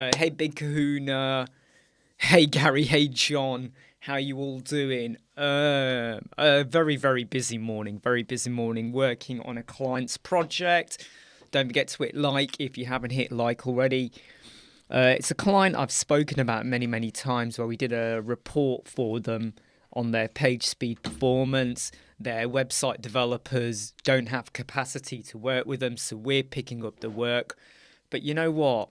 Hey Big Kahuna, hey Gary, hey John, how you all doing? A very very busy morning working on a client's project. Don't forget to hit like if you haven't hit like already. It's a client I've spoken about many times where we did a report for them on their page speed performance. Their website developers don't have capacity to work with them, so we're picking up the work. But you know what?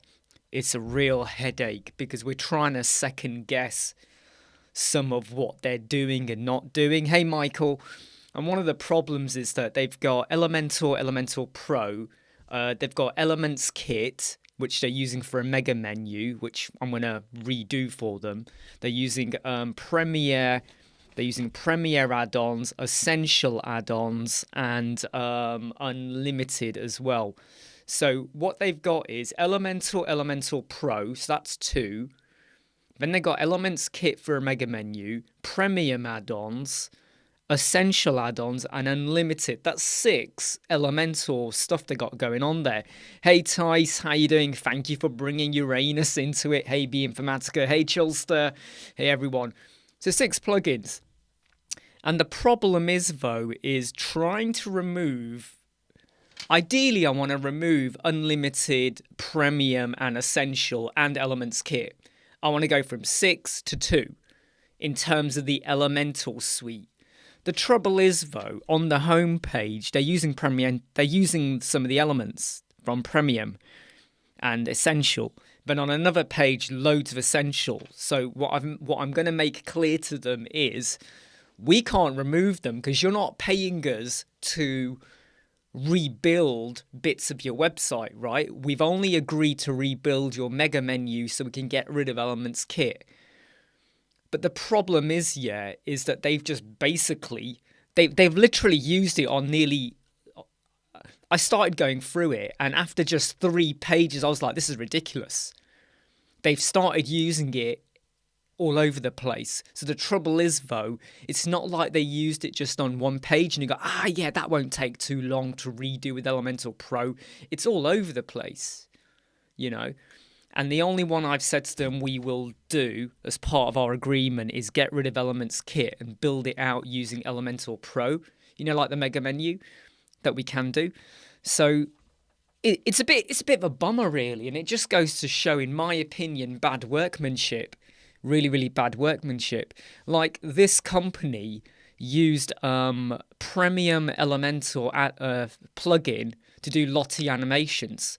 It's a real headache because we're trying to second guess some of what they're doing and not doing. Hey, Michael. And one of the problems is that they've got Elementor Pro, they've got Elements Kit, which they're using for a mega menu, which I'm going to redo for them. They're using Premiere. They're using Premiere add-ons, Essential add-ons, and Unlimited as well. So what they've got is Elementor Pro, so that's two. Then they got Elements Kit for a mega menu, Premium add-ons, Essential add-ons, and Unlimited. That's six Elementor stuff they got going on there. Hey Tice, how you doing? Thank you for bringing Uranus into it. Hey B Informatica. Hey Chilster. Hey everyone. So six plugins. And the problem is, though, is trying to remove. Ideally, I want to remove Unlimited, Premium, and Essential and Elements Kit. I want to go from 6 to 2 in terms of the Elemental suite. The trouble is, though, on the home page, they're using Premium. They're using some of the elements from Premium and Essential, but on another page, loads of Essential. So what I'm going to make clear to them is we can't remove them because you're not paying us to rebuild bits of your website, right? We've only agreed to rebuild your mega menu so we can get rid of Elements Kit. But the problem is that they've just basically they've literally used it on nearly. I started going through it, and after just 3 pages, I was like, this is ridiculous. They've started using it all over the place. So the trouble is, though, it's not like they used it just on one page and you go, yeah, that won't take too long to redo with Elementor Pro. It's all over the place, you know. And the only one I've said to them we will do as part of our agreement is get rid of Elements Kit and build it out using Elementor Pro, you know, like the mega menu that we can do. So it's a bit of a bummer, really, and it just goes to show, in my opinion, bad workmanship. Really bad workmanship. Like, this company used Premium Elementor plugin to do Lottie animations.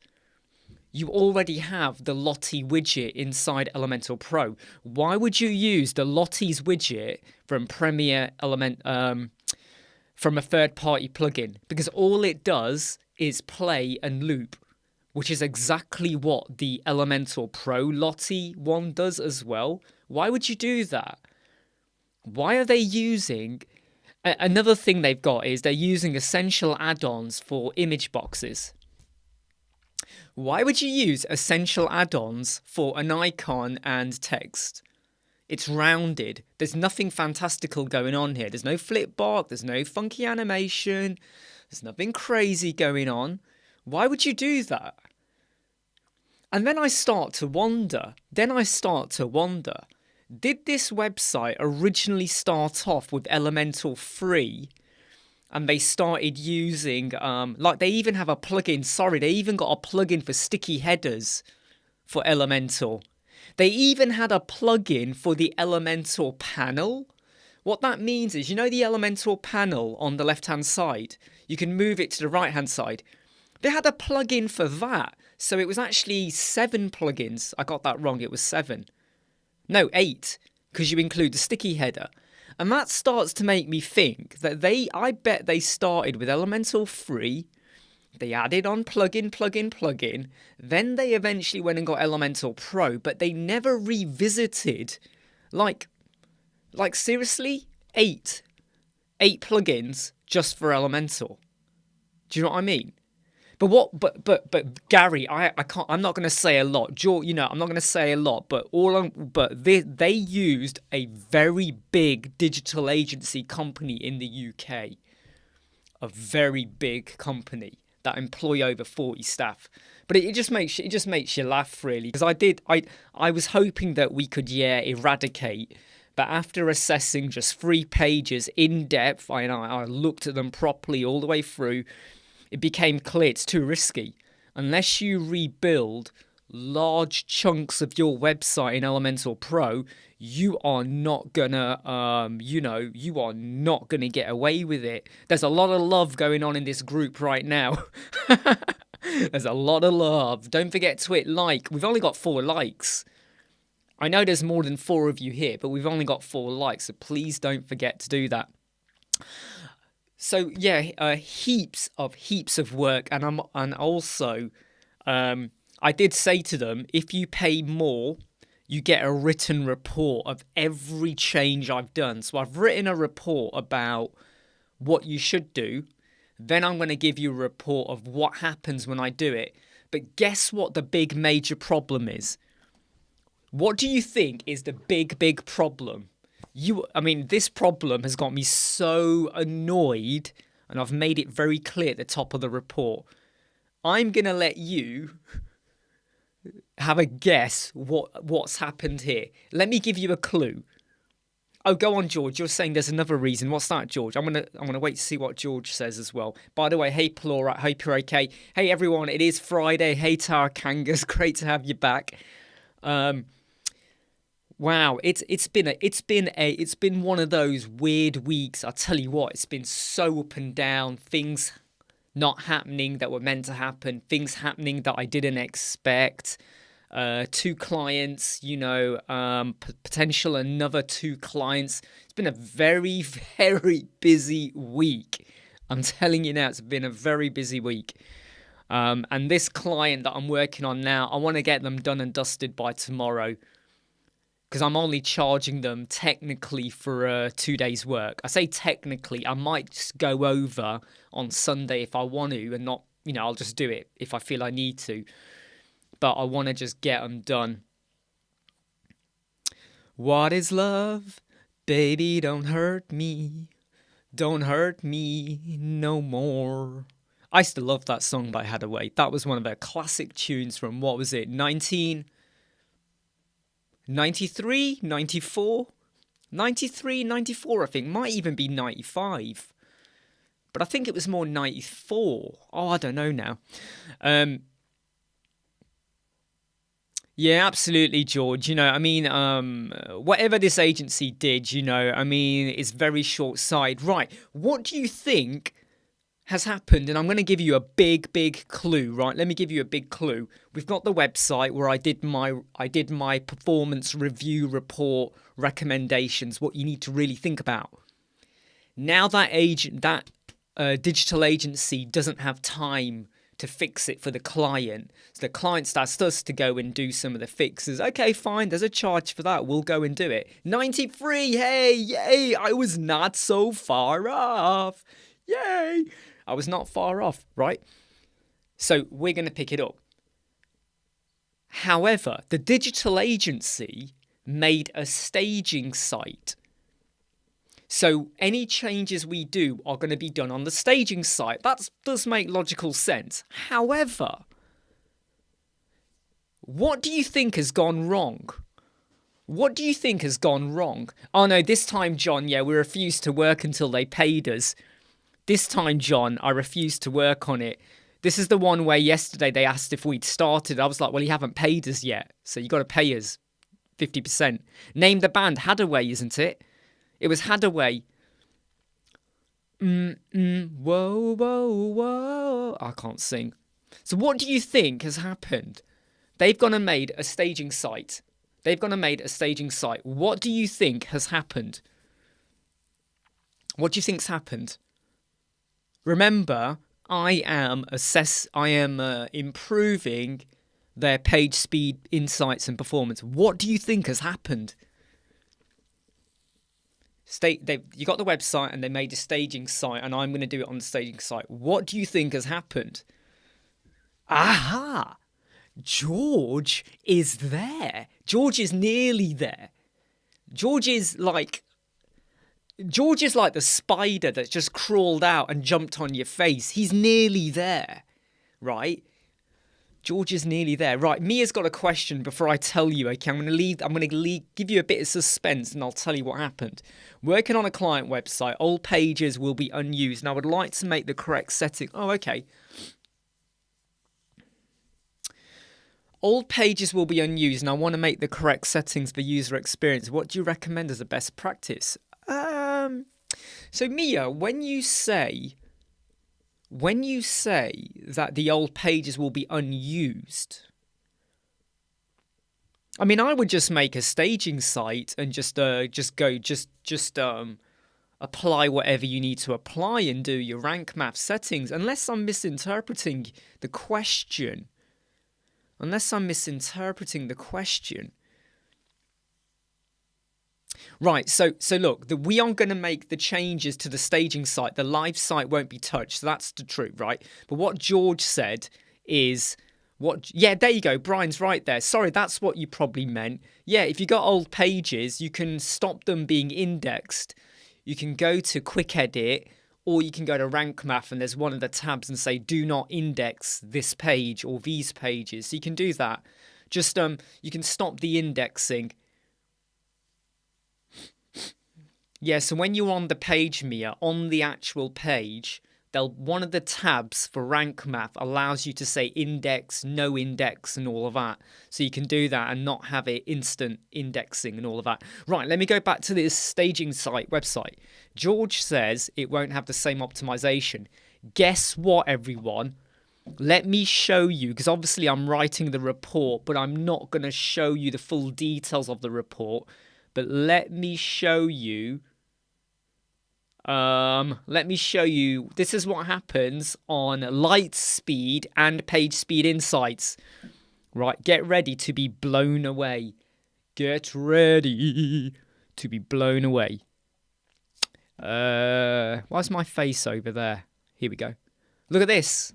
You already have the Lottie widget inside Elementor Pro. Why would you use the Lottie's widget from Premiere Element from a third-party plugin? Because all it does is play and loop, which is exactly what the Elementor Pro Lottie one does as well. Why would you do that? Why are they using... Another thing they've got is they're using Essential add-ons for image boxes. Why would you use Essential add-ons for an icon and text? It's rounded. There's nothing fantastical going on here. There's no flip bar. There's no funky animation. There's nothing crazy going on. Why would you do that? And then I start to wonder, did this website originally start off with Elementor free and they started using, like they even have a plugin, they even got a plugin for sticky headers for Elementor. They even had a plugin for the Elementor panel. What that means is, you know the Elementor panel on the left-hand side? You can move it to the right-hand side. They had a plugin for that. So it was actually 7 plugins. I got that wrong. It was 7. No, 8, because you include the sticky header. And that starts to make me think that I bet they started with Elementor free. They added on plugin. Then they eventually went and got Elementor Pro, but they never revisited, like seriously, 8 plugins just for Elementor. Do you know what I mean? But Gary, I can't. I'm not going to say a lot. I'm not going to say a lot. But they used a very big digital agency company in the UK, a very big company that employ over 40 staff. But it just makes you laugh, really, because I was hoping that we could eradicate, but after assessing just 3 pages in depth, I looked at them properly all the way through. It became clear it's too risky. Unless you rebuild large chunks of your website in Elementor Pro, you are not gonna you are not gonna get away with it. There's a lot of love going on in this group right now. There's a lot of love. Don't forget to hit like. We've only got 4 likes. I know there's more than 4 of you here, but we've only got 4 likes, so please don't forget to do that. So yeah, heaps of work, and also I did say to them, if you pay more, you get a written report of every change I've done. So I've written a report about what you should do. Then I'm going to give you a report of what happens when I do it. But guess what the big major problem is? What do you think is the big problem? This problem has got me so annoyed, and I've made it very clear at the top of the report. I'm going to let you have a guess what's happened here. Let me give you a clue. Oh, go on, George. You're saying there's another reason. What's that, George? I'm gonna wait to see what George says as well. By the way, hey Plora, hope you're okay. Hey everyone, it is Friday. Hey Tara Kangas, great to have you back. Wow, it's been one of those weird weeks. I tell you what, it's been so up and down. Things not happening that were meant to happen. Things happening that I didn't expect. 2 clients, potential another 2 clients. It's been a very, very busy week. I'm telling you now, it's been a very busy week. And this client that I'm working on now, I want to get them done and dusted by tomorrow, because I'm only charging them technically for 2 days work. I say technically, I might just go over on Sunday if I want to, and not, I'll just do it if I feel I need to. But I want to just get them done. What is love? Baby, don't hurt me. Don't hurt me no more. I used to love that song by Hadaway. That was one of their classic tunes from, 1993, 94? 93, 94, I think. Might even be 95. But I think it was more 94. Oh, I don't know now. Yeah, absolutely, George. Whatever this agency did, it's very short-sighted. Right, what do you think has happened? And I'm going to give you a big clue, right? Let me give you a big clue. We've got the website where I did my performance review report recommendations, what you need to really think about. Now that digital agency doesn't have time to fix it for the client. So the client's asked us to go and do some of the fixes. Okay, fine, there's a charge for that. We'll go and do it. 93, hey, yay, I was not so far off. Yay, I was not far off, right? So we're going to pick it up. However, the digital agency made a staging site. So any changes we do are going to be done on the staging site. That does make logical sense. However, what do you think has gone wrong? What do you think has gone wrong? Oh no, this time, John, we refused to work until they paid us. This time, John, I refused to work on it. This is the one where yesterday they asked if we'd started. I was like, well, you haven't paid us yet, so you got to pay us 50%. Name the band, Hadaway, isn't it? It was Hadaway. Whoa, whoa, whoa. I can't sing. So what do you think has happened? They've gone and made a staging site. What do you think has happened? What do you think's happened? Remember, I am improving their page speed, insights, and performance. What do you think has happened? You got the website and they made a staging site, and I'm going to do it on the staging site. What do you think has happened? Aha! George is there. George is nearly there. George is like the spider that's just crawled out and jumped on your face. He's nearly there, right? George is nearly there. Right, Mia's got a question before I tell you. Okay, I'm going to give you a bit of suspense, and I'll tell you what happened. Working on a client website, old pages will be unused, and I would like to make the correct setting. Oh, okay. Old pages will be unused, and I want to make the correct settings for user experience. What do you recommend as a best practice? So Mia, when you say that the old pages will be unused, I mean, I would just make a staging site and just apply whatever you need to apply and do your rank map settings, unless I'm misinterpreting the question. Right, so look, we are going to make the changes to the staging site. The live site won't be touched, so that's the truth, right? But what George said is, yeah, there you go, Brian's right there. Sorry, that's what you probably meant. Yeah, if you got old pages, you can stop them being indexed. You can go to Quick Edit, or you can go to Rank Math, and there's one of the tabs and say, do not index this page or these pages. So you can do that. Just, you can stop the indexing. Yeah, so when you're on the page, Mia, on the actual page, one of the tabs for Rank Math allows you to say index, no index, and all of that. So you can do that and not have it instant indexing and all of that. Right, let me go back to this staging site website. George says it won't have the same optimization. Guess what, everyone? Let me show you, because obviously I'm writing the report, but I'm not going to show you the full details of the report. But let me show you. This is what happens on light speed and page speed insights. Right, get ready to be blown away. Get ready to be blown away. Why's my face over there? Here we go. Look at this.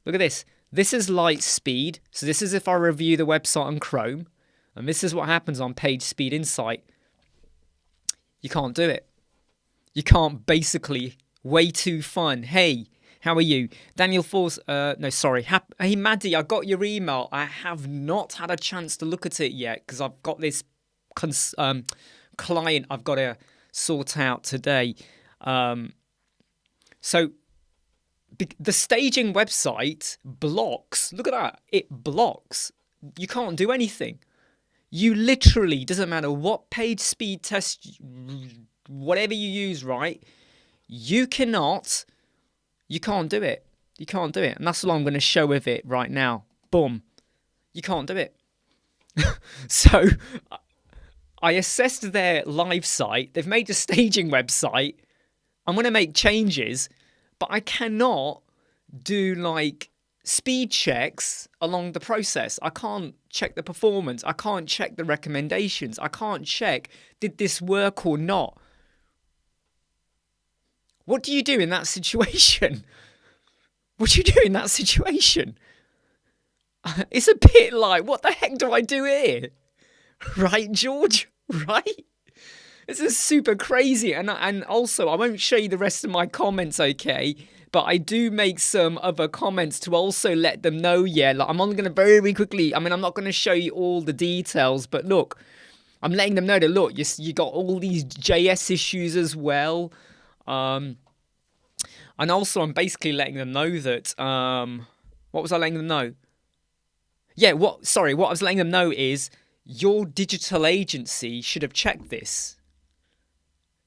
Look at this. This is light speed. So this is if I review the website on Chrome. And this is what happens on page speed insight. You can't do it. You can't, basically. Way too fun. Hey, how are you? Daniel Force, no, sorry. Hey, Maddie, I got your email. I have not had a chance to look at it yet because I've got this client I've got to sort out today. So the staging website blocks. Look at that. It blocks. You can't do anything. You literally, doesn't matter what page speed test, whatever you use, right? You can't do it. You can't do it. And that's what I'm going to show with it right now. Boom. You can't do it. So I assessed their live site. They've made a staging website. I'm going to make changes, but I cannot do like speed checks along the process. I can't check the performance. I can't check the recommendations. I can't check, did this work or not? What do you do in that situation? What do you do in that situation? It's a bit like, what the heck do I do here? Right, George? Right? This is super crazy. And also, I won't show you the rest of my comments, okay? But I do make some other comments to also let them know, yeah, like I'm only going to very quickly, I mean, I'm not going to show you all the details, but look, I'm letting them know that, look, you got all these JS issues as well. And also, I'm basically letting them know that, what was I letting them know? Yeah, what I was letting them know is your digital agency should have checked this.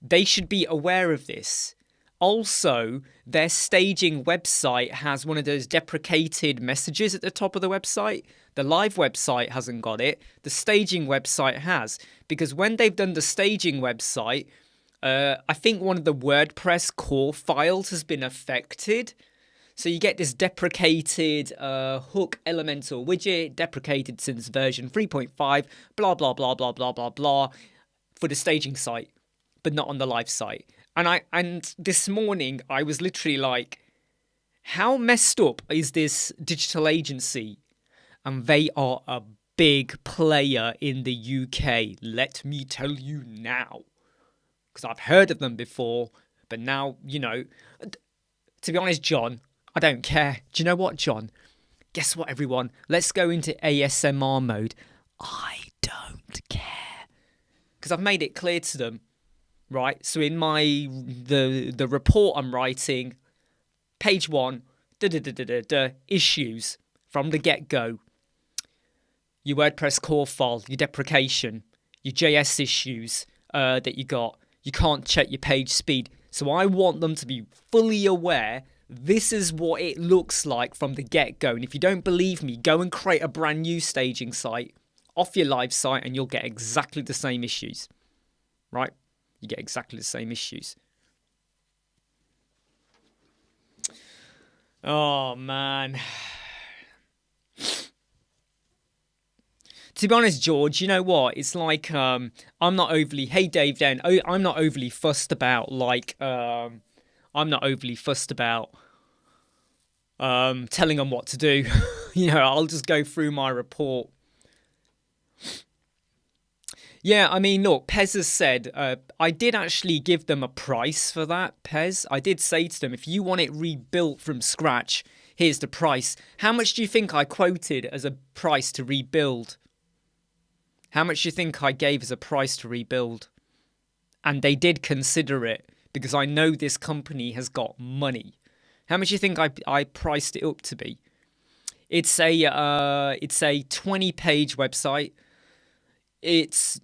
They should be aware of this. Also, their staging website has one of those deprecated messages at the top of the website. The live website hasn't got it. The staging website has. Because when they've done the staging website, I think one of the WordPress core files has been affected. So you get this deprecated hook elemental widget, deprecated since version 3.5, blah, blah, blah, blah, blah, blah, blah, for the staging site, but not on the live site. And this morning, I was literally like, how messed up is this digital agency? And they are a big player in the UK. Let me tell you now. Because I've heard of them before, but now, you know, to be honest, John, I don't care. Do you know what, John? Guess what, everyone? Let's go into ASMR mode. I don't care. Because I've made it clear to them, right? So in the report I'm writing, page 1, issues from the get-go. Your WordPress core file, your deprecation, your JS issues that you got. You can't check your page speed. So I want them to be fully aware this is what it looks like from the get-go. And if you don't believe me, go and create a brand new staging site off your live site and you'll get exactly the same issues. Right? You get exactly the same issues. Oh, man. To be honest, George, you know what? It's like I'm not overly. Hey, Dave, Dan. I'm not overly fussed about I'm not overly fussed about telling them what to do. You know, I'll just go through my report. Yeah, I mean, look, Pez has said, I did actually give them a price for that, Pez. I did say to them, if you want it rebuilt from scratch, here's the price. How much do you think I quoted as a price to rebuild? How much do you think I gave as a price to rebuild? And they did consider it because I know this company has got money. How much do you think I priced it up to be? It's a 20-page website. It's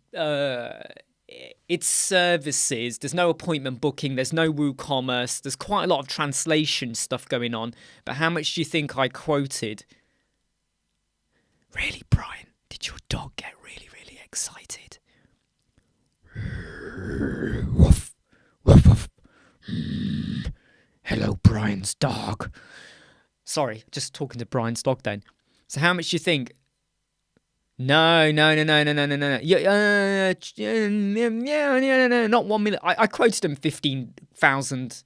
services. There's no appointment booking. There's no WooCommerce. There's quite a lot of translation stuff going on. But how much do you think I quoted? Really, Brian? Did your dog get really, really excited? Woof, woof, woof. Hello, Brian's dog. Sorry, just talking to Brian's dog then. So how much do you think? No. Yeah, not 1 million. I quoted them £15,000.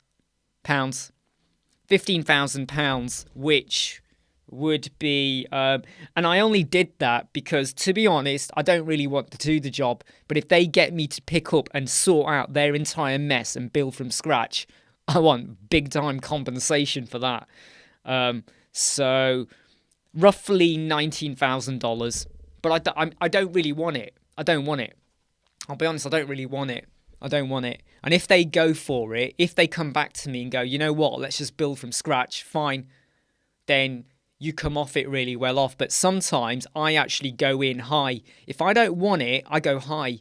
£15,000, which would be, and I only did that because, to be honest, I don't really want to do the job. But if they get me to pick up and sort out their entire mess and build from scratch, I want big time compensation for that. So roughly $19,000. But I don't really want it. I don't want it. I'll be honest, I don't really want it. I don't want it. And if they go for it, if they come back to me and go, you know what, let's just build from scratch, fine, then you come off it really well off. But sometimes I actually go in high. If I don't want it, I go high.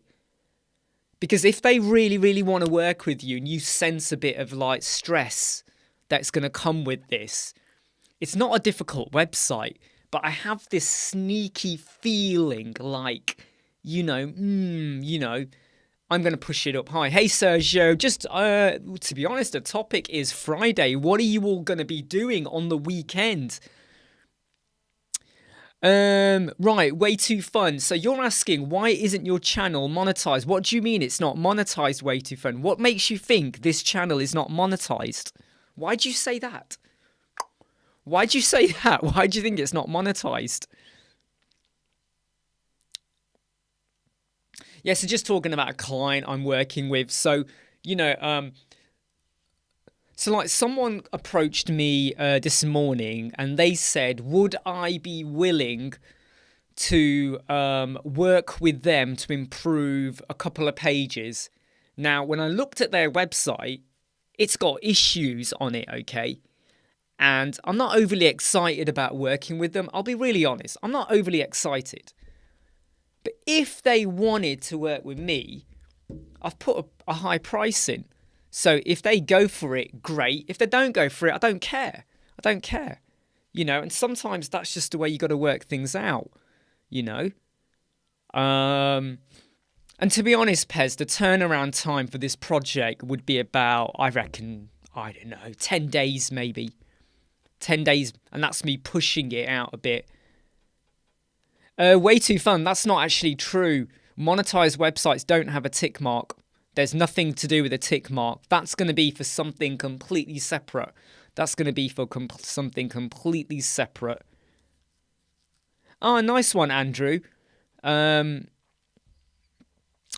Because if they really, really want to work with you and you sense a bit of like stress that's going to come with this, it's not a difficult website. But I have this sneaky feeling like, I'm going to push it up high. Hey, Sergio, just to be honest, the topic is Friday. What are you all going to be doing on the weekend? Right, way too fun. So you're asking, why isn't your channel monetized? What do you mean it's not monetized, way too fun? What makes you think this channel is not monetized? Why'd you say that? Why'd you say that? Why do you think it's not monetized? Yeah, so just talking about a client I'm working with. So, so like someone approached me this morning and they said, would I be willing to work with them to improve a couple of pages? Now, when I looked at their website, it's got issues on it, okay? And I'm not overly excited about working with them. I'll be really honest. I'm not overly excited. But if they wanted to work with me, I've put a high price in. So if they go for it, great. If they don't go for it, I don't care. I don't care. And sometimes that's just the way you got to work things out, And to be honest, Pez, the turnaround time for this project would be about, I reckon, 10 days maybe. 10 days, and that's me pushing it out a bit. Way too fun. That's not actually true. Monetized websites don't have a tick mark. There's nothing to do with a tick mark. That's going to be for something completely separate. That's going to be for something completely separate. Oh, nice one, Andrew. I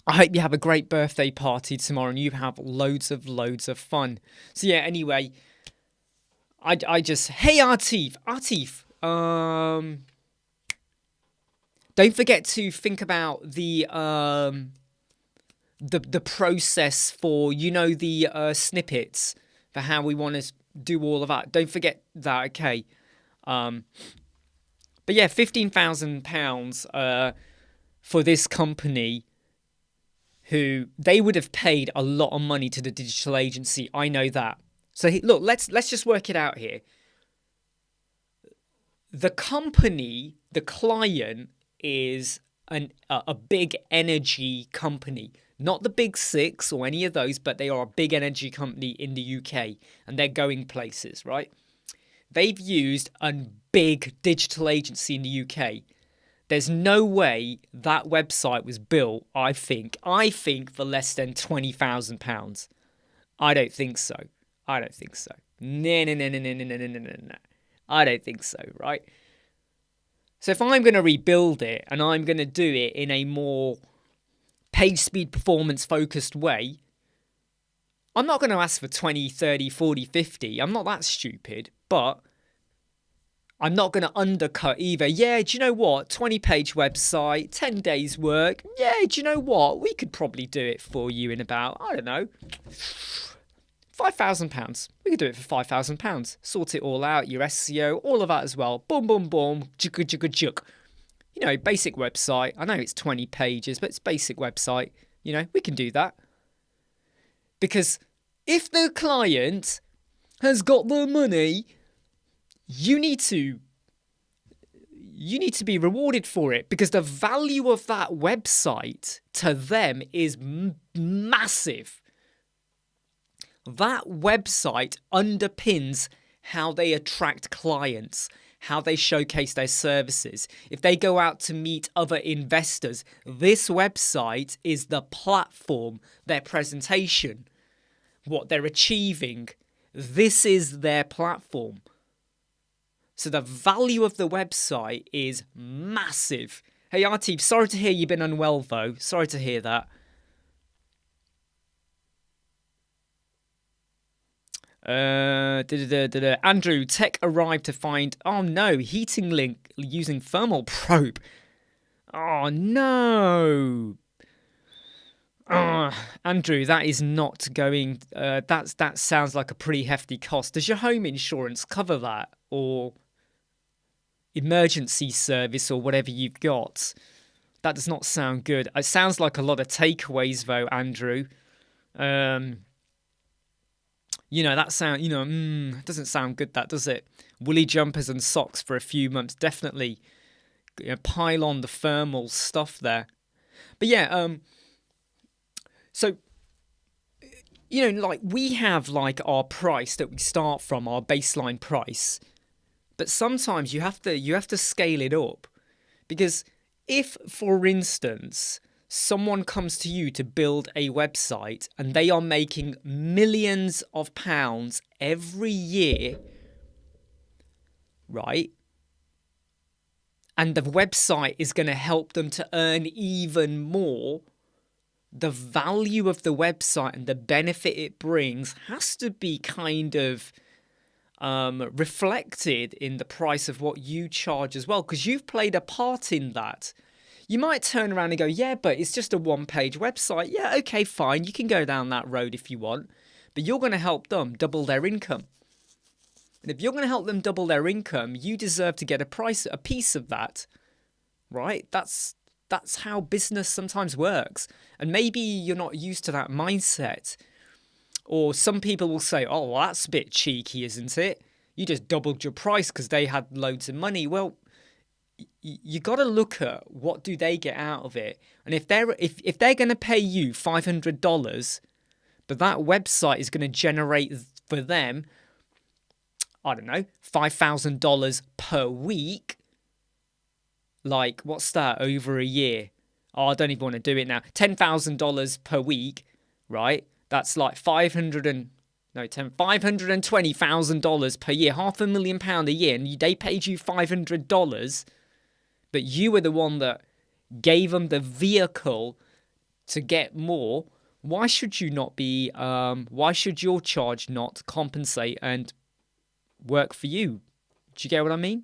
hope you have a great birthday party tomorrow and you have loads of fun. So yeah, anyway, I just, hey Artif, don't forget to think about the process for, the snippets for how we want to do all of that. Don't forget that, okay? But yeah, £15,000 for this company, who they would have paid a lot of money to the digital agency. I know that. So look, let's just work it out here. The company, the client, is a big energy company. Not the big six or any of those, but they are a big energy company in the UK, and they're going places, right? They've used a big digital agency in the UK. There's no way that website was built, I think for less than £20,000. I don't think so. No. No. I don't think so, right? So if I'm going to rebuild it and I'm going to do it in a more page speed performance focused way, I'm not going to ask for 20, 30, 40, 50. I'm not that stupid, but I'm not going to undercut either. Yeah, do you know what? 20-page website, 10 days work. Yeah, do you know what? We could probably do it for you in about, I don't know, £5,000. We could do it for £5,000. Sort it all out, your SEO, all of that as well. Boom, boom, boom, juk. Basic website. I know it's 20 pages, but it's basic website. We can do that. Because if the client has got the money, you need to be rewarded for it, because the value of that website to them is massive. That website underpins how they attract clients, how they showcase their services. If they go out to meet other investors, this website is the platform, their presentation, what they're achieving. This is their platform. So the value of the website is massive. Hey, Artib, sorry to hear you've been unwell, though. Sorry to hear that. Andrew, tech arrived to find, oh no, heating link using thermal probe. Oh no. Andrew, that is not going, that sounds like a pretty hefty cost. Does your home insurance cover that? Or emergency service or whatever you've got? That does not sound good. It sounds like a lot of takeaways though, Andrew. That sound, doesn't sound good, that, does it? Woolly jumpers and socks for a few months. Definitely pile on the thermal stuff there. But yeah, so, we have our price that we start from, our baseline price. But sometimes you have to scale it up. Because if, for instance, someone comes to you to build a website and they are making millions of pounds every year, right? And the website is going to help them to earn even more. The value of the website and the benefit it brings has to be kind of reflected in the price of what you charge as well, because you've played a part in that. You might turn around and go, yeah, but it's just a one-page website. Yeah, okay, fine. You can go down that road if you want. But you're going to help them double their income. And if you're going to help them double their income, you deserve to get a piece of that. Right? That's how business sometimes works. And maybe you're not used to that mindset. Or some people will say, oh, well, that's a bit cheeky, isn't it? You just doubled your price because they had loads of money. Well, you got to look at what do they get out of it. And if they're going to pay you $500, but that website is going to generate for them, I don't know, $5,000 per week. What's that, over a year? Oh, I don't even want to do it now. $10,000 per week, right? That's like $520,000 per year, £500,000 a year, and they paid you $500. But you were the one that gave them the vehicle to get more. Why should you not be? Why should your charge not compensate and work for you? Do you get what I mean?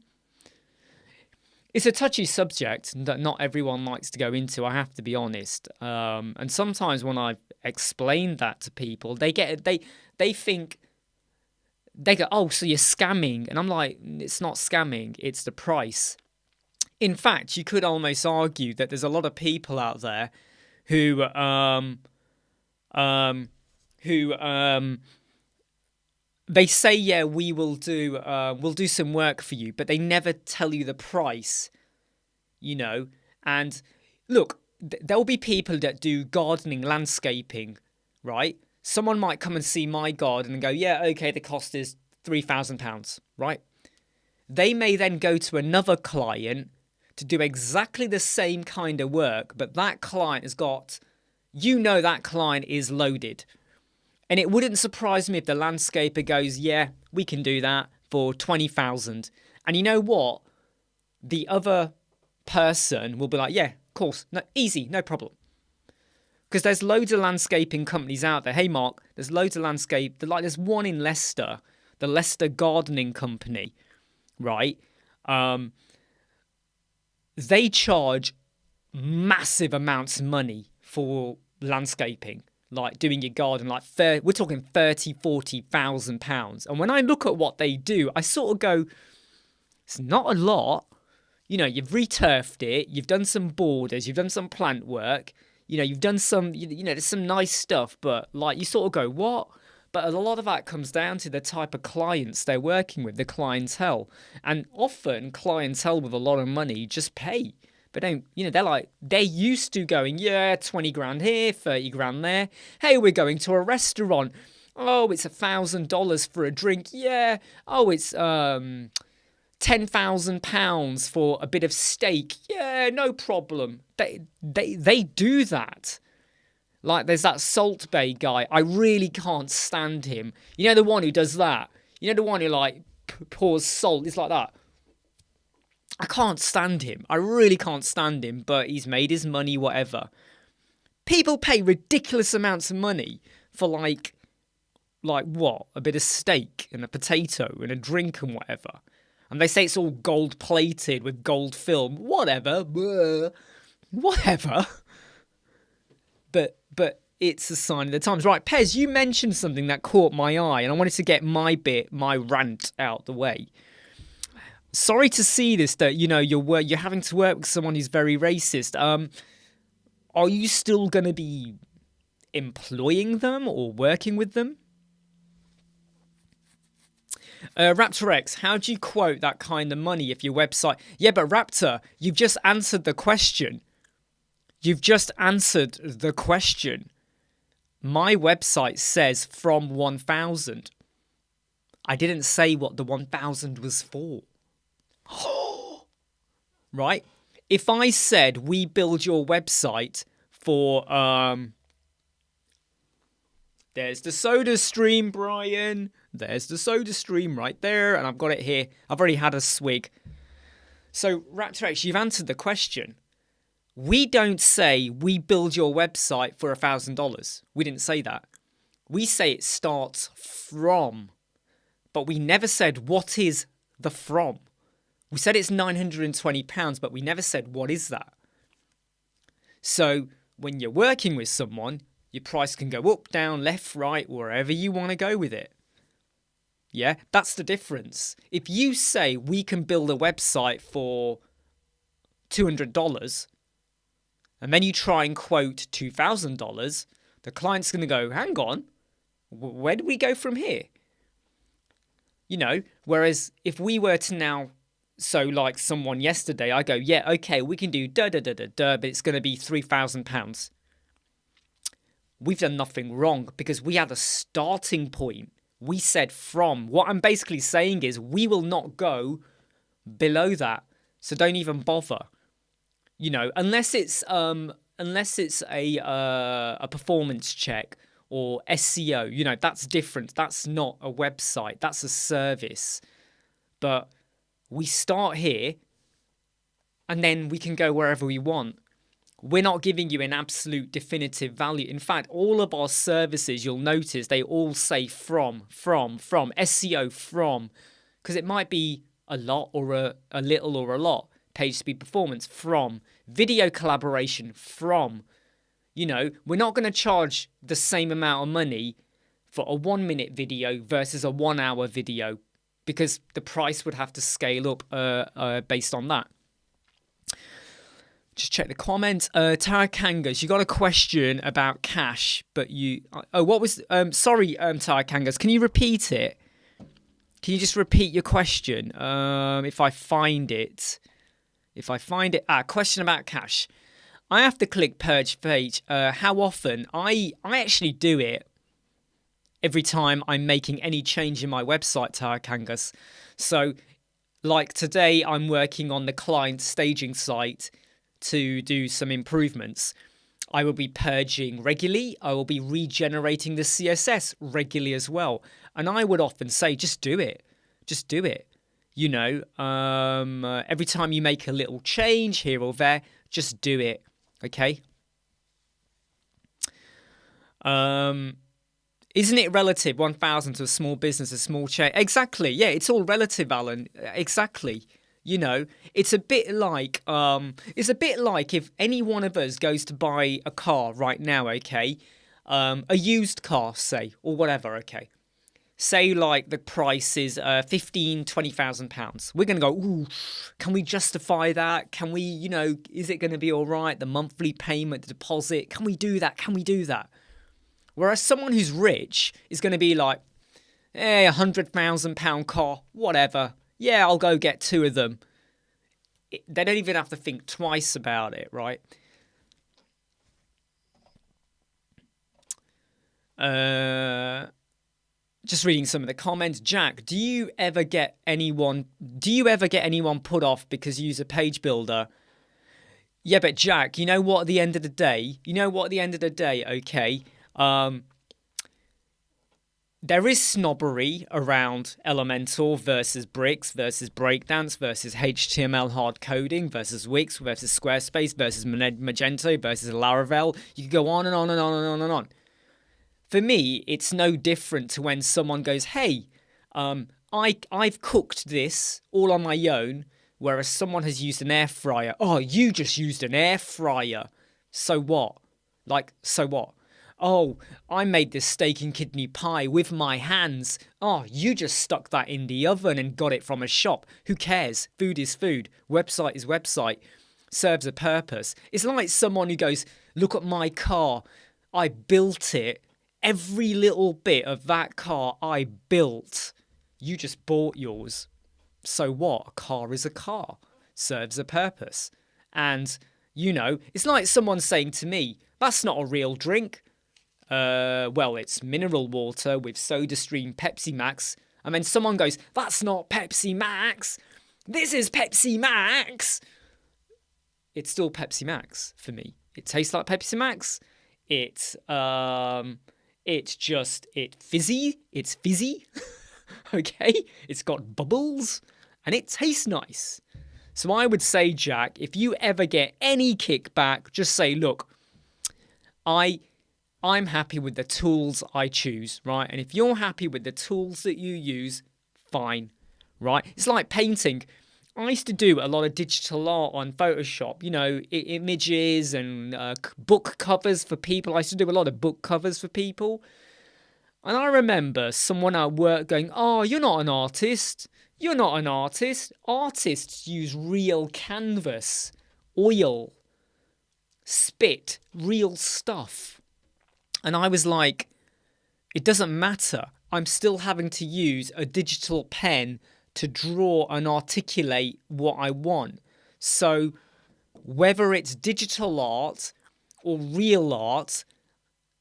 It's a touchy subject that not everyone likes to go into, I have to be honest. And sometimes when I've explained that to people, they think, they go, oh, so you're scamming. And I'm like, it's not scamming, it's the price. In fact, you could almost argue that there's a lot of people out there who they say, yeah, we'll do some work for you, but they never tell you the price, you know. And look, there'll be people that do gardening, landscaping, right? Someone might come and see my garden and go, yeah, okay, the cost is £3,000, right? They may then go to another client to do exactly the same kind of work, but that client has got, that client is loaded. And it wouldn't surprise me if the landscaper goes, yeah, we can do that for 20,000. And you know what? The other person will be like, yeah, of course, no, easy, no problem. Because there's loads of landscaping companies out there. Hey, Mark, there's loads of there's one in Leicester, the Leicester Gardening Company, right? They charge massive amounts of money for landscaping, like doing your garden, like we're talking 30, 40,000 pounds. And when I look at what they do, I sort of go, it's not a lot. You know, you've returfed it, you've done some borders, you've done some plant work, you know, you've done some, there's some nice stuff, but like you sort of go, what? But a lot of that comes down to the type of clients they're working with, the clientele. And often clientele with a lot of money just pay. But don't, they're used to going, yeah, 20 grand here, 30 grand there. Hey, we're going to a restaurant. Oh, it's $1,000 for a drink. Yeah. Oh, it's £10,000 for a bit of steak. Yeah, no problem. They do that. Like, there's that Salt Bay guy. I really can't stand him. You know the one who does that? You know the one who, like, pours salt? It's like that. I can't stand him. I really can't stand him, but he's made his money, whatever. People pay ridiculous amounts of money for, like what? A bit of steak and a potato and a drink and whatever. And they say it's all gold-plated with gold film. Whatever. Whatever. But it's a sign of the times. Right, Pez, you mentioned something that caught my eye, and I wanted to get my rant out the way. Sorry to see this, that, you're having to work with someone who's very racist. Are you still going to be employing them or working with them? Raptor X, how do you quote that kind of money if your website... Yeah, but Raptor, you've just answered the question. My website says from 1,000. I didn't say what the 1,000 was for. Right? If I said we build your website for... There's the soda stream, Brian. There's the soda stream right there. And I've got it here. I've already had a swig. So, Raptor X, you've answered the question. We don't say we build your website for $1,000. We didn't say that. We say it starts from. But we never said what is the from. We said it's £920, but we never said what is that. So when you're working with someone, your price can go up, down, left, right, wherever you want to go with it. Yeah, that's the difference. If you say we can build a website for $200, and then you try and quote $2,000, the client's going to go, hang on, where do we go from here? Whereas if we were to now, so like someone yesterday, I go, yeah, okay, we can do but it's going to be £3,000. We've done nothing wrong because we had a starting point. We said from. What I'm basically saying is we will not go below that. So don't even bother. Unless it's a performance check or SEO, that's different. That's not a website. That's a service. But we start here and then we can go wherever we want. We're not giving you an absolute definitive value. In fact, all of our services, you'll notice, they all say from, SEO from, because it might be a lot or a little or a lot. page speed performance from, video collaboration from. You know, we're not going to charge the same amount of money for a 1 minute video versus a 1 hour video, because the price would have to scale up based on that. Just check the comments. Tara Kangas, you got a question about cash, but you... Oh, what was... sorry, Tara Kangas, can you repeat it? Can you just repeat your question? If I find it... question about cash. I have to click purge page. How often? I actually do it every time I'm making any change in my website, Tara Kangas. So, like today, I'm working on the client staging site to do some improvements. I will be purging regularly. I will be regenerating the CSS regularly as well. And I would often say, just do it. Just do it. You know, every time you make a little change here or there, just do it. Okay? Isn't it relative, 1,000 to a small business, a small chain? Exactly. Yeah, it's all relative, Alan. Exactly. You know, it's a bit like if any one of us goes to buy a car right now, okay, a used car, say, or whatever, okay. Say like the price is £20,000. We're going to go, ooh, can we justify that? Can we, you know, is it going to be all right? The monthly payment, the deposit, can we do that? Can we do that? Whereas someone who's rich is going to be like, hey, £100,000 car, whatever. Yeah, I'll go get 2 of them. They don't even have to think twice about it, right? Just reading some of the comments. Jack, do you ever get anyone put off because you use a page builder? Yeah, but Jack, you know what? At the end of the day, okay, there is snobbery around Elementor versus Bricks versus Breakdance versus HTML hard coding versus Wix versus Squarespace versus Magento versus Laravel. You could go on and on and on and on and on. For me, it's no different to when someone goes, hey, I've cooked this all on my own, whereas someone has used an air fryer. Oh, you just used an air fryer. So what? Like, so what? Oh, I made this steak and kidney pie with my hands. Oh, you just stuck that in the oven and got it from a shop. Who cares? Food is food. Website is website. Serves a purpose. It's like someone who goes, look at my car. I built it. Every little bit of that car I built. You just bought yours. So what? A car is a car. Serves a purpose. And, you know, it's like someone saying to me, that's not a real drink. Well, it's mineral water with SodaStream Pepsi Max. And then someone goes, that's not Pepsi Max. This is Pepsi Max. It's still Pepsi Max for me. It tastes like Pepsi Max. It's fizzy. It's fizzy. Okay? It's got bubbles. And it tastes nice. So I would say, Jack, if you ever get any kickback, just say, look, I'm happy with the tools I choose, right? And if you're happy with the tools that you use, fine, right? It's like painting. I used to do a lot of digital art on Photoshop, you know, images and book covers for people. I used to do a lot of book covers for people. And I remember someone at work going, oh, you're not an artist. You're not an artist. Artists use real canvas, oil, spit, real stuff. And I was like, it doesn't matter. I'm still having to use a digital pen to draw and articulate what I want. So whether it's digital art or real art,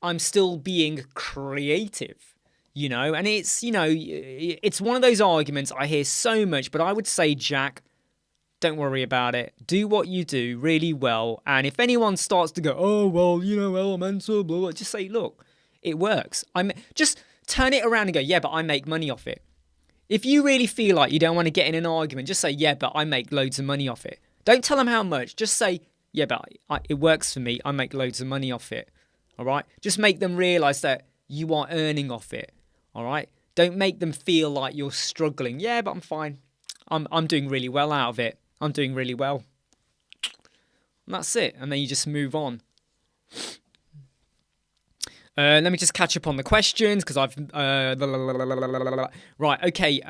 I'm still being creative, you know? And it's, you know, it's one of those arguments I hear so much, but I would say, Jack, don't worry about it. Do what you do really well. And if anyone starts to go, oh, well, you know, Elementor, blah, blah, just say, look, it works. Just turn it around and go, yeah, but I make money off it. If you really feel like you don't want to get in an argument, just say, yeah, but I make loads of money off it. Don't tell them how much. Just say, yeah, but it works for me. I make loads of money off it. All right? Just make them realize that you are earning off it. All right? Don't make them feel like you're struggling. Yeah, but I'm fine. I'm doing really well out of it. I'm doing really well. And that's it. And then you just move on. Let me just catch up on the questions because I've... Right, okay.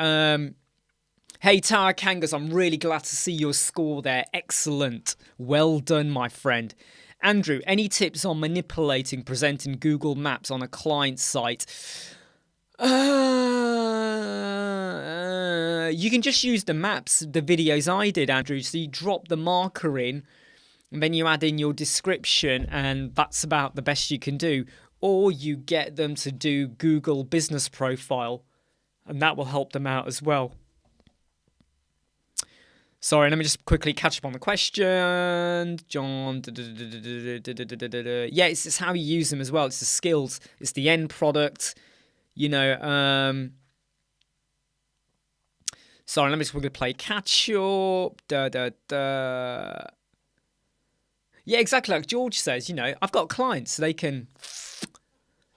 Hey, Tara Kangas, I'm really glad to see your score there. Excellent. Well done, my friend. Andrew, any tips on manipulating, presenting Google Maps on a client site? You can just use the maps, the videos I did, Andrew. So you drop the marker in, and then you add in your description, and that's about the best you can do. Or you get them to do Google Business Profile, and that will help them out as well. Sorry, let me just quickly catch up on the question. John, yeah, it's how you use them as well. It's the skills, it's the end product, you know. Sorry, let me just quickly play catch up. Yeah, exactly like George says, you know, I've got clients, so they can...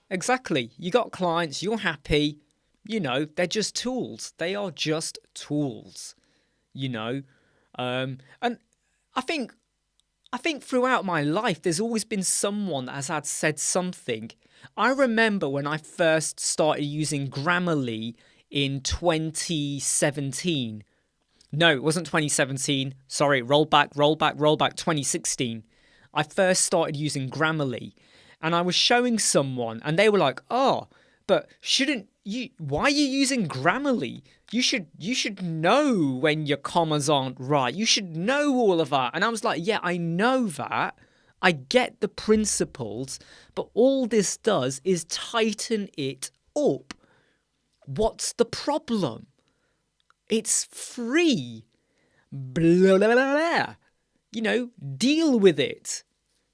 Exactly, you got clients, you're happy, you know, they're just tools. They are just tools. You know, and I think throughout my life there's always been someone that has had said something. I remember when I first started using Grammarly in 2017. No, it wasn't 2017. Sorry, roll back. 2016. I first started using Grammarly, and I was showing someone, and they were like, "Oh, but shouldn't you? Why are you using Grammarly? You should know when your commas aren't right. You should know all of that." And I was like, "Yeah, I know that. I get the principles, but all this does is tighten it up. What's the problem? It's free. Blah, blah, blah, blah. You know, deal with it."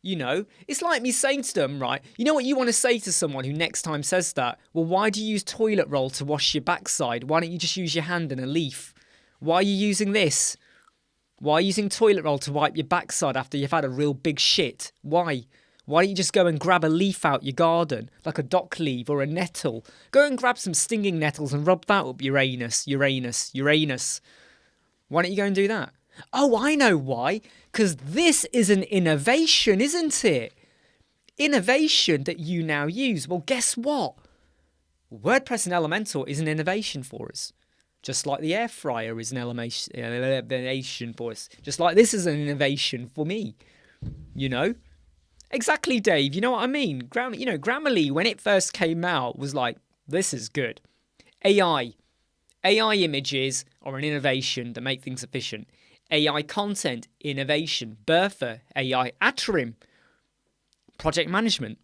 You know, it's like me saying to them, right, you know what you want to say to someone who next time says that? Well, why do you use toilet roll to wash your backside? Why don't you just use your hand and a leaf? Why are you using this? Why are you using toilet roll to wipe your backside after you've had a real big shit? Why? Why don't you just go and grab a leaf out your garden, like a dock leaf or a nettle? Go and grab some stinging nettles and rub that up your anus. Why don't you go and do that? Oh, I know why. Because this is an innovation, isn't it? Innovation that you now use. Well, guess what? WordPress and Elementor is an innovation for us. Just like the air fryer is an innovation for us. Just like this is an innovation for me. You know? Exactly, Dave. You know what I mean? Grammarly, when it first came out, was like, this is good. AI images are an innovation that make things efficient. AI content, innovation. Bertha, AI Atrim. Project management.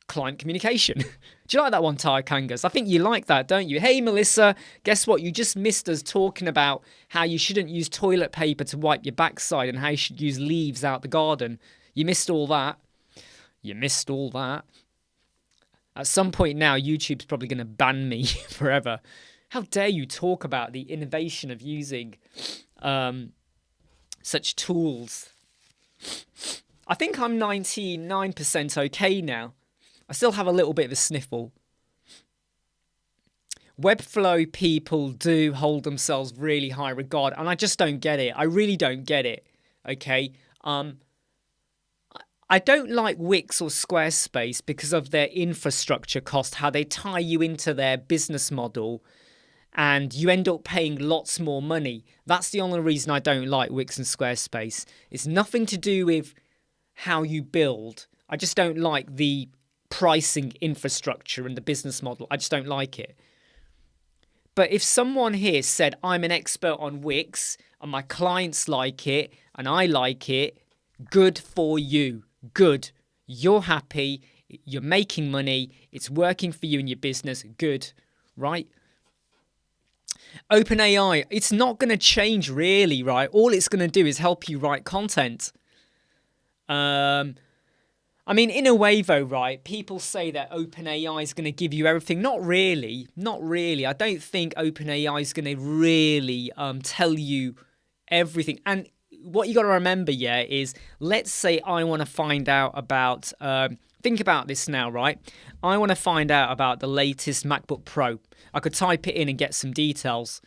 Client communication. Do you like that one, Ty Kangas? I think you like that, don't you? Hey, Melissa, guess what? You just missed us talking about how you shouldn't use toilet paper to wipe your backside and how you should use leaves out the garden. You missed all that. At some point now, YouTube's probably going to ban me forever. How dare you talk about the innovation of using such tools? I think I'm 99% okay now. I still have a little bit of a sniffle. Webflow people do hold themselves really high regard, and I just don't get it. I really don't get it. Okay. I don't like Wix or Squarespace because of their infrastructure cost, how they tie you into their business model, and you end up paying lots more money. That's the only reason I don't like Wix and Squarespace. It's nothing to do with how you build. I just don't like the pricing infrastructure and the business model. I just don't like it. But if someone here said, I'm an expert on Wix and my clients like it and I like it, good for you. Good. You're happy. You're making money. It's working for you in your business. Good. Right? OpenAI, it's not going to change really, right? All it's going to do is help you write content. I mean, in a way, though, right, people say that OpenAI is going to give you everything. Not really. I don't think OpenAI is going to really tell you everything. And what you got to remember, yeah, is let's say I want to find out about, think about this now, right? I want to find out about the latest MacBook Pro. I could type it in and get some details.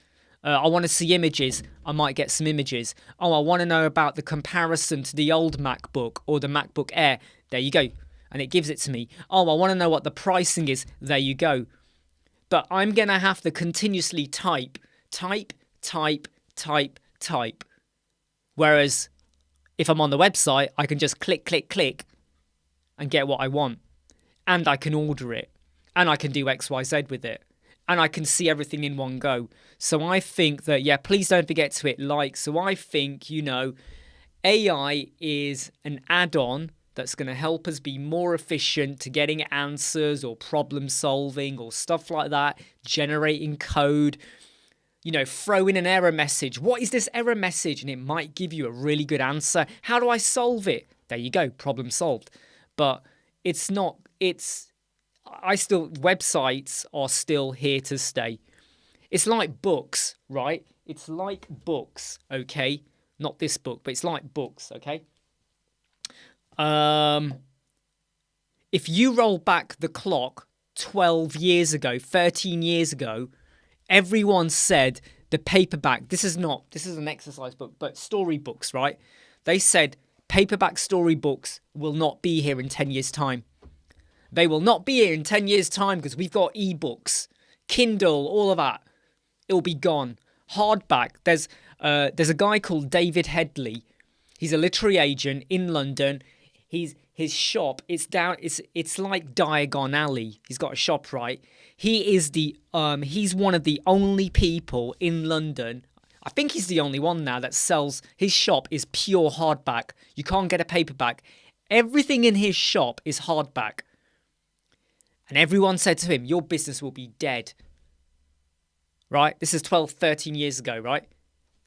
I want to see images. I might get some images. Oh, I want to know about the comparison to the old MacBook or the MacBook Air. There you go. And it gives it to me. Oh, I want to know what the pricing is. There you go. But I'm going to have to continuously type. Whereas if I'm on the website, I can just click and get what I want. And I can order it. And I can do XYZ with it. And I can see everything in one go. So I think that, yeah, please don't forget to hit like. So I think, AI is an add-on that's going to help us be more efficient to getting answers or problem solving or stuff like that, generating code, throw in an error message. What is this error message? And it might give you a really good answer. How do I solve it? There you go, problem solved. But websites are still here to stay. It's like books, right? It's like books, okay? Not this book, but it's like books, okay? If you roll back the clock 12 years ago, 13 years ago, everyone said the paperback, this is an exercise book, but storybooks, right? They said paperback storybooks will not be here in 10 years' time. They will not be here in 10 years' time because we've got ebooks, Kindle, all of that. It'll be gone. Hardback. There's a guy called David Headley. He's a literary agent in London. His shop, it's like Diagon Alley. He's got a shop, right? He's one of the only people in London. I think he's the only one now that sells. His shop is pure hardback. You can't get a paperback. Everything in his shop is hardback. And everyone said to him, your business will be dead. Right? This is 12, 13 years ago, right?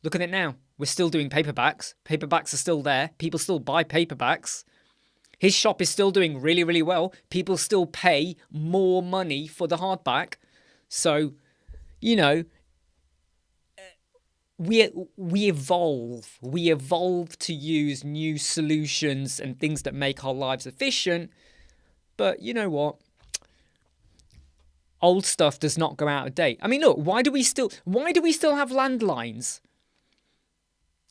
Look at it now. We're still doing paperbacks. Paperbacks are still there. People still buy paperbacks. His shop is still doing really, really well. People still pay more money for the hardback. So, we evolve. We evolve to use new solutions and things that make our lives efficient. But you know what? Old stuff does not go out of date. I mean, look, why do we still have landlines?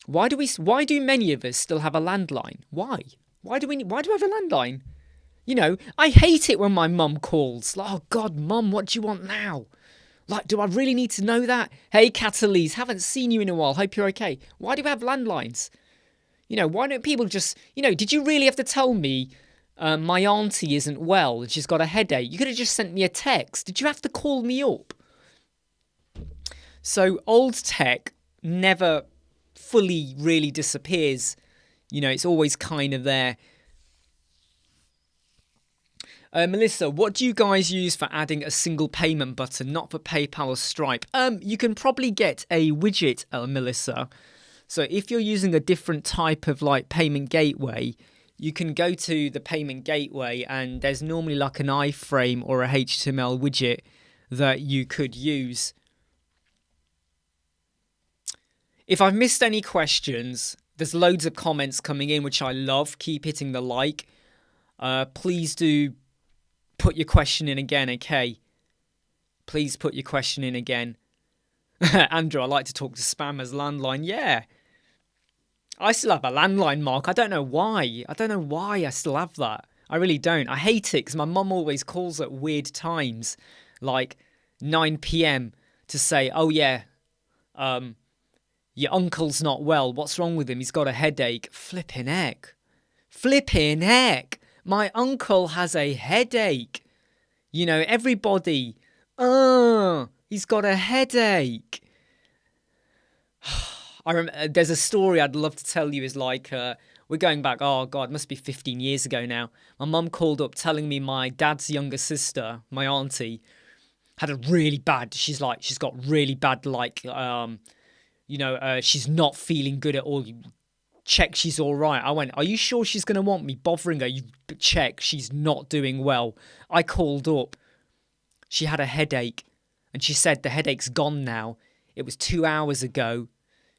Why do many of us still have a landline? Why? Why do I have a landline? I hate it when my mum calls. Like, oh God, Mum, what do you want now? Like, do I really need to know that? Hey, Catalese, haven't seen you in a while. Hope you're okay. Why do we have landlines? Why don't people just, did you really have to tell me my auntie isn't well and she's got a headache? You could have just sent me a text. Did you have to call me up? So old tech never fully really disappears. It's always kind of there. Melissa, what do you guys use for adding a single payment button, not for PayPal or Stripe? You can probably get a widget, Melissa. So if you're using a different type of payment gateway, you can go to the payment gateway and there's normally like an iframe or a HTML widget that you could use. If I've missed any questions, there's loads of comments coming in, which I love. Keep hitting the like. Please do put your question in again, okay? Please put your question in again. Andrew, I like to talk to spammers landline. Yeah. I still have a landline, Mark. I don't know why. I still have that. I really don't. I hate it because my mum always calls at weird times, like 9 p.m. to say, oh yeah, your uncle's not well. What's wrong with him? He's got a headache. Flipping heck. My uncle has a headache. Everybody. He's got a headache. I remember, there's a story I'd love to tell you. Is we're going back, oh God, must be 15 years ago now. My mum called up telling me my dad's younger sister, my auntie, had a really bad, she's got really bad, she's not feeling good at all. You check she's all right. I went, are you sure she's going to want me bothering her? You check she's not doing well. I called up. She had a headache and she said the headache's gone now. It was 2 hours ago.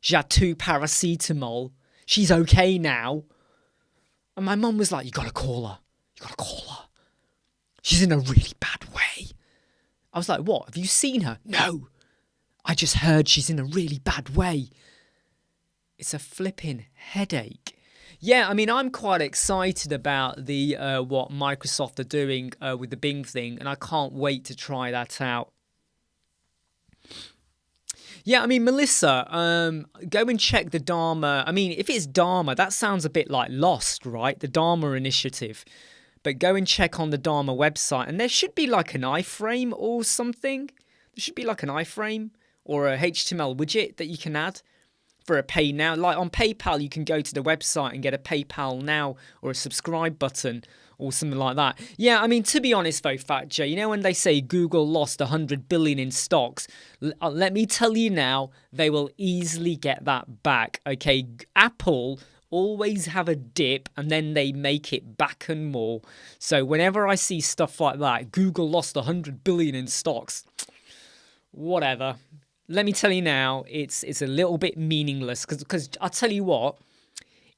She had 2 paracetamol. She's okay now. And my mum was like, you got to call her. She's in a really bad way. I was like, what? Have you seen her? No. I just heard she's in a really bad way. It's a flipping headache. Yeah, I mean, I'm quite excited about the what Microsoft are doing with the Bing thing, and I can't wait to try that out. Yeah, I mean, Melissa, go and check the Dharma. I mean, if it's Dharma, that sounds a bit like Lost, right? The Dharma Initiative. But go and check on the Dharma website, and there should be like an iframe or something. There should be like an iframe or a HTML widget that you can add for a pay now. Like on PayPal, you can go to the website and get a PayPal now or a subscribe button or something like that. Yeah, I mean, to be honest though, Fat J, you know when they say Google lost 100 billion in stocks, let me tell you now, they will easily get that back. Okay, Apple always have a dip and then they make it back and more. So whenever I see stuff like that, Google lost 100 billion in stocks, whatever. Let me tell you now, it's a little bit meaningless because I'll tell you what,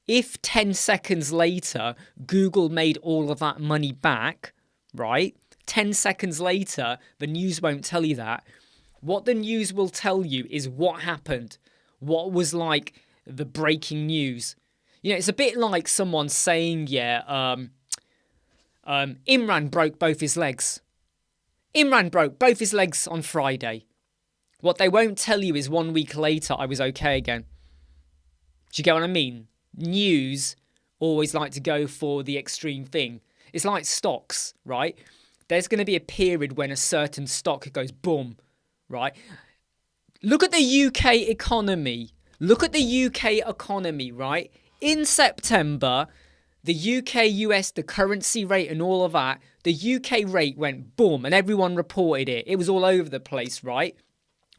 if 10 seconds later Google made all of that money back, right? 10 seconds later, the news won't tell you that. What the news will tell you is what happened, what was like the breaking news. You know, it's a bit like someone saying, Imran broke both his legs. Imran broke both his legs on Friday. What they won't tell you is 1 week later, I was okay again. Do you get what I mean? News always like to go for the extreme thing. It's like stocks, right? There's going to be a period when a certain stock goes boom, right? Look at the UK economy. Right? In September, the UK, US, the currency rate and all of that, the UK rate went boom and everyone reported it. It was all over the place, right?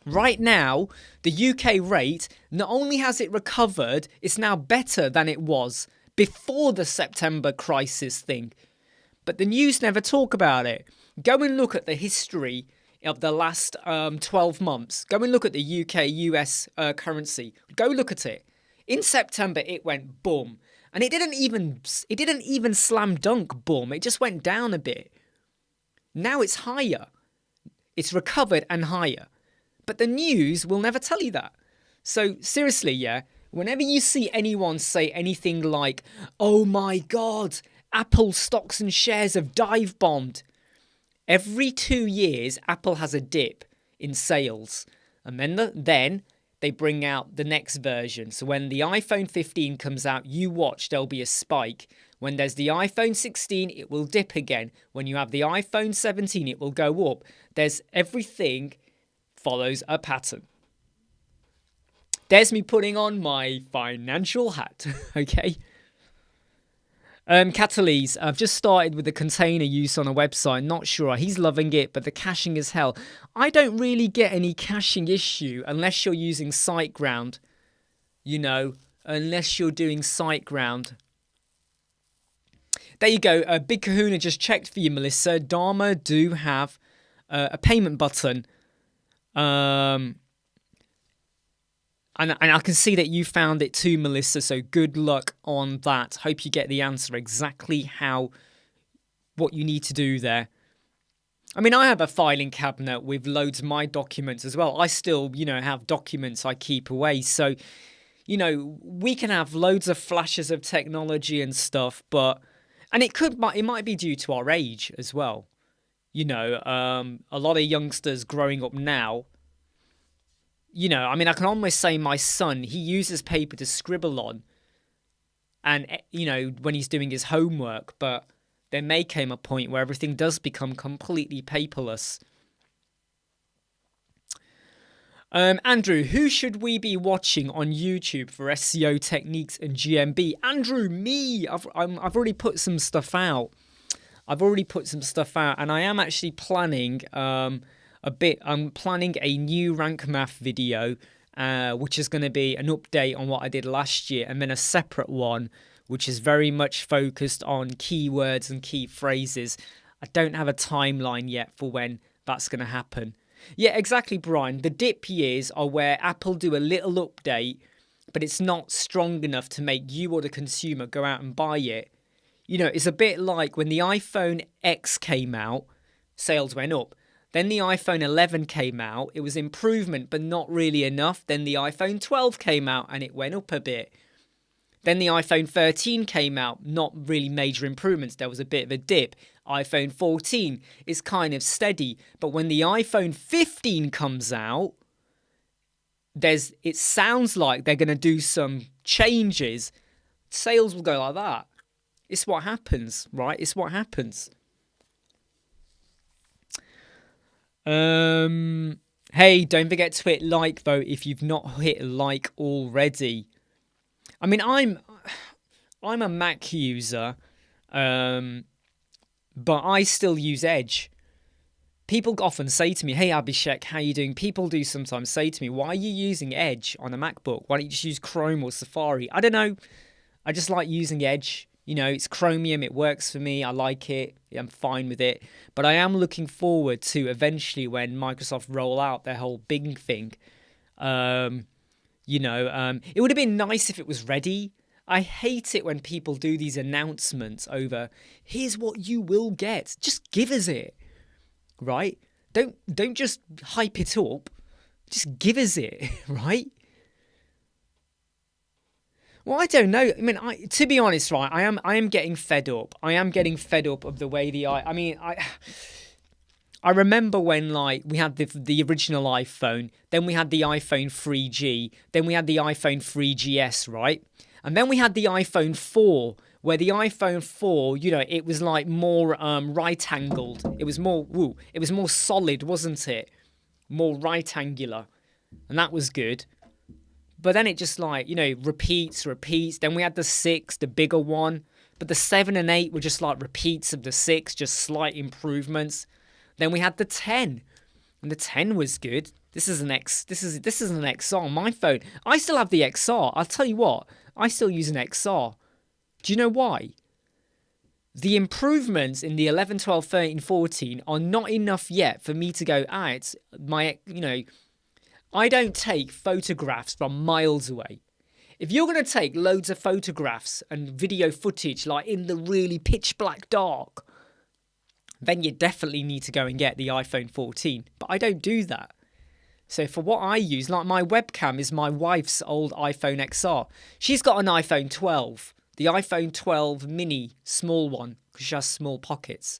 Right now, the UK rate, not only has it recovered, it's now better than it was before the September crisis thing. But the news never talk about it. Go and look at the history of the last 12 months. Go and look at the UK, US currency. Go look at it. In September, it went boom. And it didn't even slam dunk boom. It just went down a bit. Now it's higher. It's recovered and higher. But the news will never tell you that. So seriously, yeah, whenever you see anyone say anything like, oh my God, Apple stocks and shares have dive bombed. Every 2 years, Apple has a dip in sales. And then they bring out the next version. So when the iPhone 15 comes out, you watch, there'll be a spike. When there's the iPhone 16, it will dip again. When you have the iPhone 17, it will go up. There's everything follows a pattern. There's me putting on my financial hat, okay? Catalese, I've just started with the container use on a website. Not sure. He's loving it, but the caching is hell. I don't really get any caching issue unless you're using SiteGround. You know, unless you're doing SiteGround. There you go. Big Kahuna just checked for you, Melissa. Dharma do have a payment button. And I can see that you found it too, Melissa, so good luck on that. Hope you get the answer exactly what you need to do there. I mean, I have a filing cabinet with loads of my documents as well. I still, have documents I keep away. So, we can have loads of flashes of technology and stuff, and it might be due to our age as well. A lot of youngsters growing up now, I can almost say my son, he uses paper to scribble on and, when he's doing his homework, but there may come a point where everything does become completely paperless. Andrew, who should we be watching on YouTube for SEO techniques and GMB? Andrew, me. I've already put some stuff out. And I am actually planning I'm planning a new rank math video, which is going to be an update on what I did last year, and then a separate one, which is very much focused on keywords and key phrases. I don't have a timeline yet for when that's going to happen. Yeah, exactly, Brian. The dip years are where Apple do a little update, but it's not strong enough to make you or the consumer go out and buy it. It's a bit like when the iPhone X came out, sales went up. Then the iPhone 11 came out. It was improvement, but not really enough. Then the iPhone 12 came out and it went up a bit. Then the iPhone 13 came out, not really major improvements. There was a bit of a dip. iPhone 14 is kind of steady. But when the iPhone 15 comes out, it sounds like they're going to do some changes. Sales will go like that. It's what happens, right? It's what happens. Hey, don't forget to hit like, though, if you've not hit like already. I mean, I'm a Mac user, but I still use Edge. People often say to me, hey, Abhishek, how you doing? People do sometimes say to me, why are you using Edge on a MacBook? Why don't you just use Chrome or Safari? I don't know. I just like using Edge. You know, it's Chromium. It works for me. I like it. I'm fine with it. But I am looking forward to eventually when Microsoft roll out their whole Bing thing. It would have been nice if it was ready. I hate it when people do these announcements over, here's what you will get. Just give us it. Right? Don't just hype it up. Just give us it, right? Well, I don't know. I mean, to be honest, right, I am getting fed up. I am getting fed up of the way I remember when we had the original iPhone, then we had the iPhone 3G, then we had the iPhone 3GS, right? And then we had the iPhone 4, where the iPhone 4, it was more right-angled. It was more solid, wasn't it? More right-angular. And that was good. But then it just repeats. Then we had the 6, the bigger one. But the 7 and 8 were just repeats of the 6, just slight improvements. Then we had the 10. And the 10 was good. This is an XR on my phone. I still have the XR. I'll tell you what, I still use an XR. Do you know why? The improvements in the 11, 12, 13, 14 are not enough yet for me to go, it's my, I don't take photographs from miles away. If you're going to take loads of photographs and video footage in the really pitch black dark, then you definitely need to go and get the iPhone 14. But I don't do that. So for what I use, my webcam is my wife's old iPhone XR. She's got an iPhone 12. The iPhone 12 mini, small one, because she has small pockets.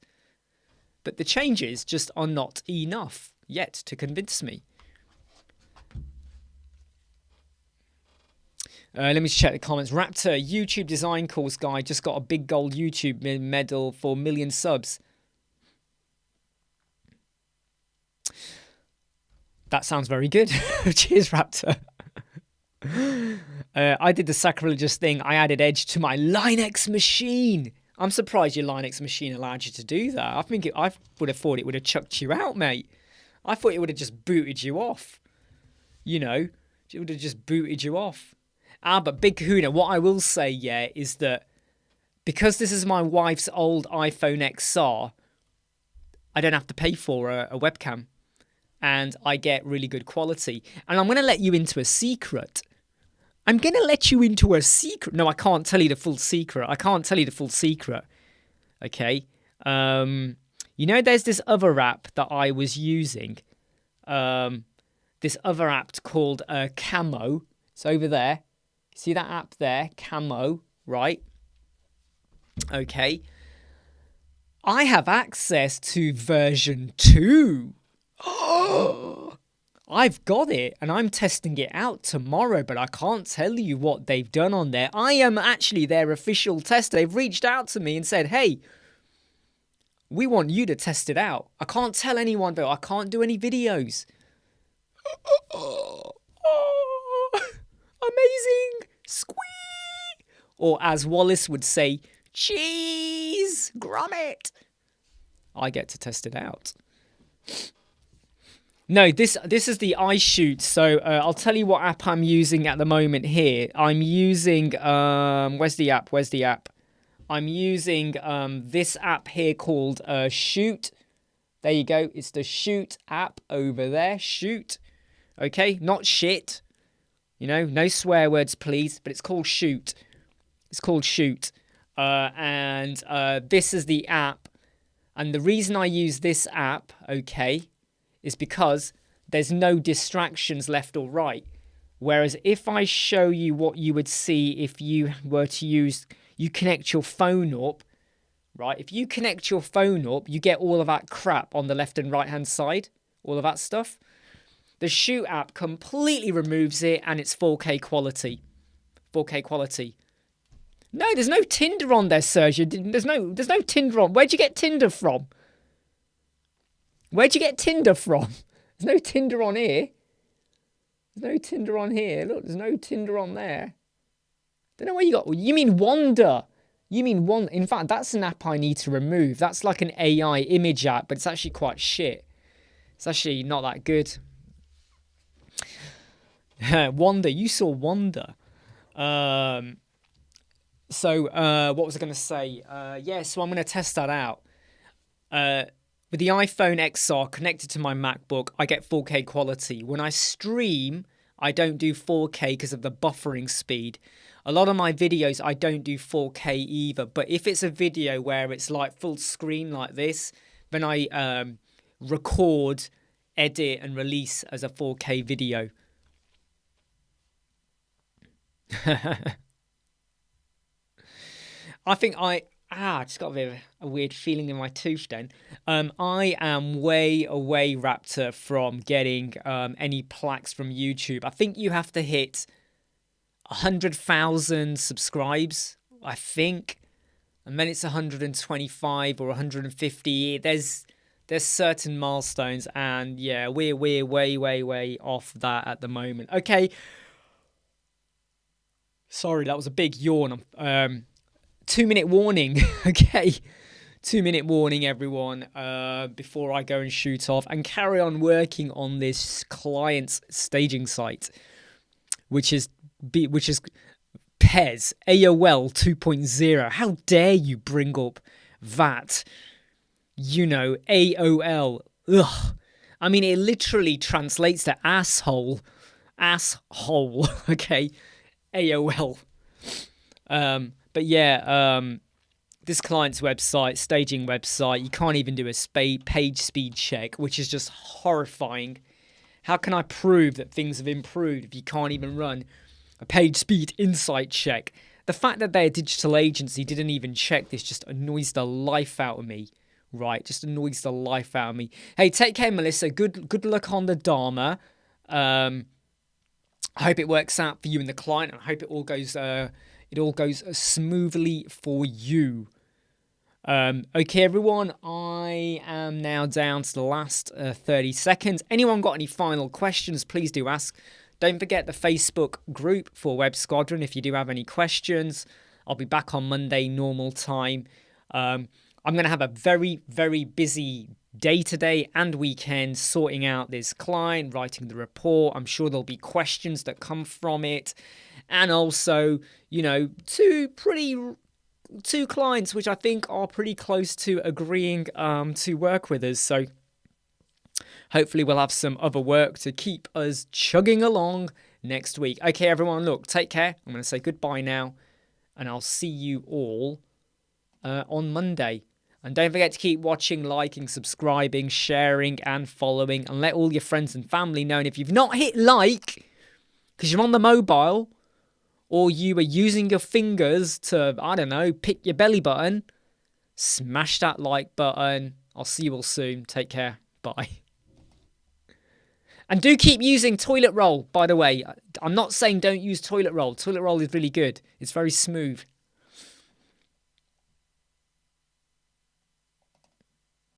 But the changes just are not enough yet to convince me. Let me check the comments. Raptor, YouTube design course guy, just got a big gold YouTube medal for 1 million subs. That sounds very good. Cheers, Raptor. I did the sacrilegious thing. I added Edge to my Linux machine. I'm surprised your Linux machine allowed you to do that. I would have thought it would have chucked you out, mate. I thought it would have just booted you off. It would have just booted you off. But Big Kahuna, what I will say, is that because this is my wife's old iPhone XR, I don't have to pay for a webcam. And I get really good quality. And I'm going to let you into a secret. No, I can't tell you the full secret. Okay? There's this other app that I was using. This other app called Camo. It's over there. See that app there? Camo, right? Okay. I have access to version 2. I've got it and I'm testing it out tomorrow, but I can't tell you what they've done on there. I am actually their official tester. They've reached out to me and said, hey, we want you to test it out. I can't tell anyone, though. I can't do any videos. Amazing. Squee. Or as Wallace would say, cheese, grommet. I get to test it out. No, this is the iShoot. So I'll tell you what app I'm using at the moment here. I'm using where's the app? I'm using this app here called Shoot. There you go. It's the Shoot app over there. Shoot. Okay, not shit. No swear words, please. But it's called Shoot. It's called Shoot. And this is the app. And the reason I use this app, okay, is because there's no distractions left or right. Whereas if I show you what you would see if you were to you connect your phone up, right? If you connect your phone up, you get all of that crap on the left and right hand side, all of that stuff. The Shoot app completely removes it, and it's 4K quality. 4K quality. No, there's no Tinder on there, Sergio. There's no Tinder on. Where'd you get Tinder from? Where'd you get Tinder from? There's no Tinder on here. There's no Tinder on here. Look, there's no Tinder on there. Don't know where you got. You mean Wonder? You mean Wonder? In fact, that's an app I need to remove. That's like an AI image app, but it's actually quite shit. It's actually not that good. Wonder. You saw Wonder. What was I going to say? So I'm going to test that out. With the iPhone XR connected to my MacBook, I get 4K quality. When I stream, I don't do 4K because of the buffering speed. A lot of my videos, I don't do 4K either. But if it's a video where it's like full screen like this, then I record, edit, and release as a 4K video. I think I just got a bit of a weird feeling in my tooth then. I am way away, Raptor, from getting any plaques from YouTube. I think you have to hit 100,000 subscribes, I think. And then it's 125 or 150. There's certain milestones, and yeah, we're way off that at the moment. Okay. Sorry, that was a big yawn. 2-minute warning, okay? 2-minute warning, everyone, before I go and shoot off and carry on working on this client's staging site, which is PES, AOL 2.0. How dare you bring up that, AOL. Ugh. I mean, it literally translates to asshole, okay? AOL. But yeah, this client's website, staging website, you can't even do a page speed check, which is just horrifying. How can I prove that things have improved if you can't even run a page speed insight check? The fact that their digital agency didn't even check this just annoys the life out of me, right? Just annoys the life out of me. Hey, take care, Melissa. Good luck on the Dharma. I hope it works out for you and the client, and I hope it all goes smoothly for you. Okay, everyone, I am now down to the last 30 seconds. Anyone got any final questions, please do ask. Don't forget the Facebook group for Web Squadron if you do have any questions. I'll be back on Monday, normal time. I'm going to have a very, very busy day today and weekend sorting out this client, writing the report. I'm sure there'll be questions that come from it. And also, two clients which I think are pretty close to agreeing to work with us. So hopefully we'll have some other work to keep us chugging along next week. Okay, everyone, look, take care. I'm going to say goodbye now, and I'll see you all on Monday. And don't forget to keep watching, liking, subscribing, sharing, and following, and let all your friends and family know. And if you've not hit like, because you're on the mobile, or you are using your fingers to, I don't know, pick your belly button, smash that like button. I'll see you all soon. Take care. Bye. And do keep using toilet roll, by the way. I'm not saying don't use toilet roll. Toilet roll is really good. It's very smooth.